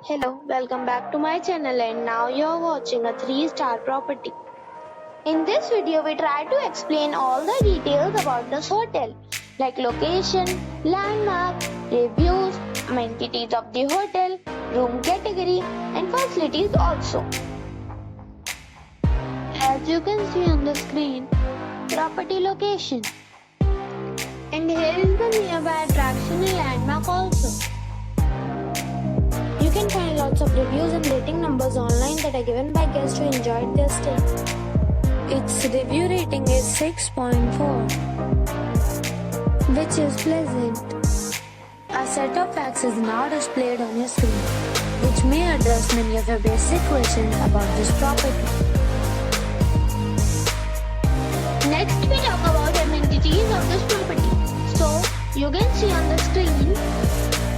Hello, welcome back to my channel and now you're watching a 3-star property. In this video, we try to explain all the details about this hotel, like location, landmark, reviews, amenities of the hotel, room category and facilities also. As you can see on the screen, property location. And here is the nearby attraction and landmark also. You can find lots of reviews and rating numbers online that are given by guests who enjoyed their stay. Its review rating is 6.4, which is pleasant. A set of facts is now displayed on your screen, which may address many of your basic questions about this property. Next, we talk about amenities of this property. So, you can see on the screen,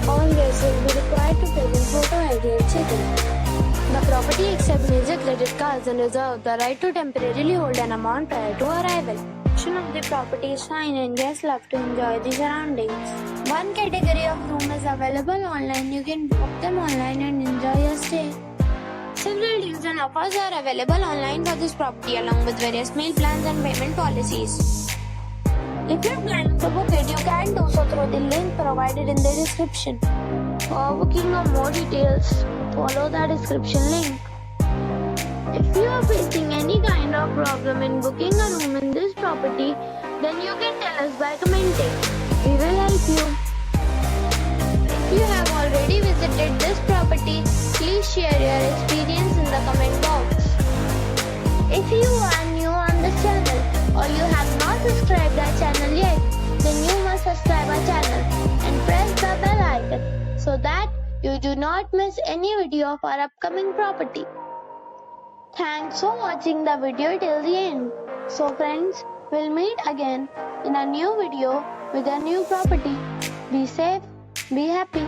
all guests will be required to present photo ID and check-in. The property accepts major credit cards and reserves the right to temporarily hold an amount prior to arrival. Description of the property is fine and guests love to enjoy the surroundings. One category of room is available online. You can book them online and enjoy your stay. Several deals and offers are available online for this property along with various meal plans and payment policies. If you plan to book it, you can do so through the link provided in the description. For booking or more details, follow the description link. If you are facing any kind of problem in booking a room in this property, then you can tell us by commenting. We will help you. If you have already visited this property, please share your experience in the comment box. If you are new on this channel or you have not subscribed our channel yet, then you must subscribe our channel and press the bell icon so that you do not miss any video of our upcoming property. Thanks for watching the video till the end. So friends, we'll meet again in a new video with a new property. Be safe, be happy.